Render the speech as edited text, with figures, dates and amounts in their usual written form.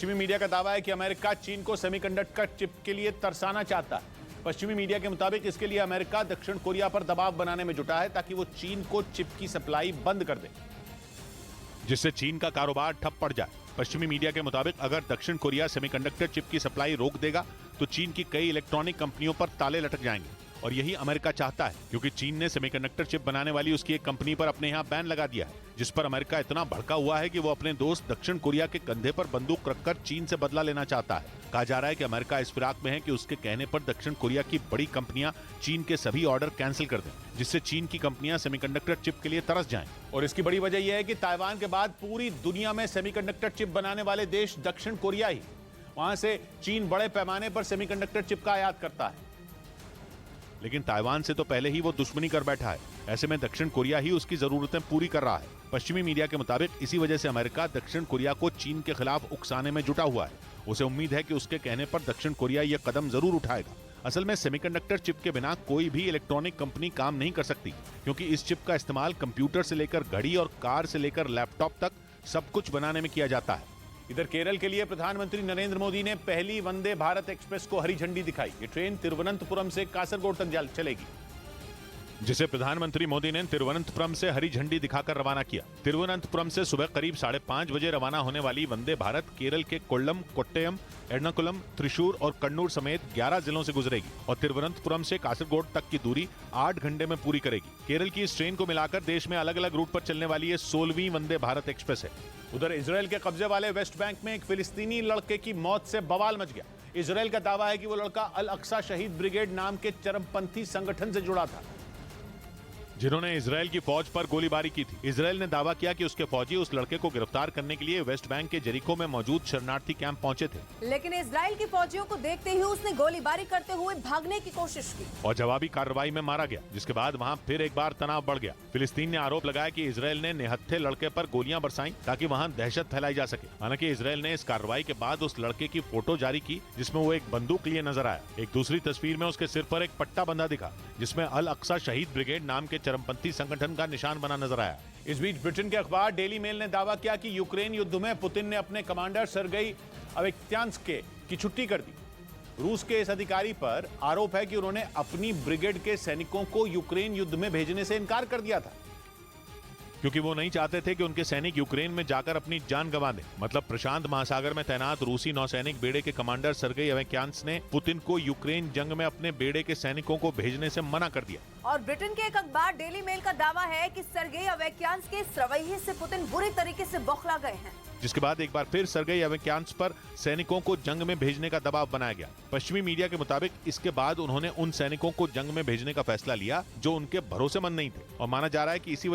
पश्चिमी मीडिया का दावा है कि अमेरिका चीन को सेमीकंडक्टर चिप के लिए तरसाना चाहता है। पश्चिमी मीडिया के मुताबिक इसके लिए अमेरिका दक्षिण कोरिया पर दबाव बनाने में जुटा है ताकि वो चीन को चिप की सप्लाई बंद कर दे, जिससे चीन का कारोबार ठप पड़ जाए। पश्चिमी मीडिया के मुताबिक अगर दक्षिण कोरिया सेमीकंडक्टर चिप की सप्लाई रोक देगा तो चीन की कई इलेक्ट्रॉनिक कंपनियों पर ताले लटक जाएंगे और यही अमेरिका चाहता है, क्योंकि चीन ने सेमीकंडक्टर चिप बनाने वाली उसकी एक कंपनी पर अपने यहाँ बैन लगा दिया है, जिस पर अमेरिका इतना भड़का हुआ है कि वो अपने दोस्त दक्षिण कोरिया के कंधे पर बंदूक रखकर चीन से बदला लेना चाहता है। कहा जा रहा है कि अमेरिका इस फिराक में है कि उसके कहने पर दक्षिण कोरिया की बड़ी कंपनियां चीन के सभी ऑर्डर कैंसिल कर दें, जिससे चीन की कंपनियां सेमीकंडक्टर चिप के लिए तरस जाएं। और इसकी बड़ी वजह यह है कि ताइवान के बाद पूरी दुनिया में सेमीकंडक्टर चिप बनाने वाले देश दक्षिण कोरिया ही। वहां से चीन बड़े पैमाने पर सेमीकंडक्टर चिप का आयात करता है, लेकिन ताइवान से तो पहले ही वो दुश्मनी कर बैठा है। ऐसे में दक्षिण कोरिया ही उसकी जरूरतें पूरी कर रहा है। पश्चिमी मीडिया के मुताबिक इसी वजह से अमेरिका दक्षिण कोरिया को चीन के खिलाफ उकसाने में जुटा हुआ है। उसे उम्मीद है कि उसके कहने पर दक्षिण कोरिया यह कदम जरूर उठाएगा। असल में सेमीकंडक्टर चिप के बिना कोई भी इलेक्ट्रॉनिक कंपनी काम नहीं कर सकती, क्योंकि इस चिप का इस्तेमाल कंप्यूटर से लेकर घड़ी और कार से लेकर लैपटॉप तक सब कुछ बनाने में किया जाता है। इधर केरल के लिए प्रधानमंत्री नरेंद्र मोदी ने पहली वंदे भारत एक्सप्रेस को हरी झंडी दिखाई। ये ट्रेन तिरुवनंतपुरम से कासरगोड तक चलेगी, जिसे प्रधानमंत्री मोदी ने तिरुवनंतपुरम से हरी झंडी दिखाकर रवाना किया। तिरुवनंतपुरम से सुबह करीब 5:30 बजे रवाना होने वाली वंदे भारत केरल के कोल्लम, कोट्टयम, एर्नाकुलम, त्रिशूर और कन्नूर समेत 11 जिलों से गुजरेगी और तिरुवनंतपुरम से कासरगोड तक की दूरी 8 घंटे में पूरी करेगी। केरल की इस ट्रेन को मिलाकर देश में अलग अलग रूट पर चलने वाली ये 16वीं वंदे भारत एक्सप्रेस है। उधर इजरायल के कब्जे वाले वेस्ट बैंक में एक फिलिस्तीनी लड़के की मौत से बवाल मच गया। इजरायल का दावा है कि वो लड़का अल अक्सा शहीद ब्रिगेड नाम के चरमपंथी संगठन से जुड़ा था, जिन्होंने इजरायल की फौज पर गोलीबारी की थी। इजरायल ने दावा किया कि उसके फौजी उस लड़के को गिरफ्तार करने के लिए वेस्ट बैंक के जेरिको में मौजूद शरणार्थी कैंप पहुंचे थे, लेकिन इजरायल की फौजियों को देखते ही उसने गोलीबारी करते हुए भागने की कोशिश की और जवाबी कार्रवाई में मारा गया, जिसके बाद वहां फिर एक बार तनाव बढ़ गया। फिलिस्तीन ने आरोप लगाया कि इजरायल ने निहत्थे लड़के पर गोलियां बरसाई ताकि वहां दहशत फैलाई जा सके। हालांकि इजरायल ने इस कार्रवाई के बाद उस लड़के की फोटो जारी की, जिसमें वो एक बंदूक लिए नजर आया। एक दूसरी तस्वीर में उसके सिर पर एक पट्टा बंधा दिखा, जिसमें अल अक्सा शहीद ब्रिगेड नाम के चरमपंथी संगठन का निशान बना नजर आया। इस बीच ब्रिटेन के अखबार डेली मेल ने दावा किया कि यूक्रेन युद्ध में पुतिन ने अपने कमांडर सर्गेई अवेक्त्यान्स्की की छुट्टी कर दी। रूस के इस अधिकारी पर आरोप है कि उन्होंने अपनी ब्रिगेड के सैनिकों को यूक्रेन युद्ध में भेजने से इनकार कर दिया था, क्योंकि वो नहीं चाहते थे कि उनके सैनिक यूक्रेन में जाकर अपनी जान गंवा दें। मतलब प्रशांत महासागर में तैनात रूसी नौसैनिक बेड़े के कमांडर सर्गेई अवेक्त्यान्स्की ने पुतिन को यूक्रेन जंग में अपने बेड़े के सैनिकों को भेजने से मना कर दिया। और ब्रिटेन के एक अखबार डेली मेल का दावा है कि सर्गेई अवेक्त्यान्स्की के इस रवैये से पुतिन बुरी तरीके से बौखला गए हैं, जिसके बाद एक बार फिर सर्गेई अवेक्त्यान्स्की पर सैनिकों को जंग में भेजने का दबाव बनाया गया। पश्चिमी मीडिया के मुताबिक इसके बाद उन्होंने उन सैनिकों को जंग में भेजने का फैसला लिया जो उनके भरोसेमंद नहीं थे और माना जा रहा है कि इसी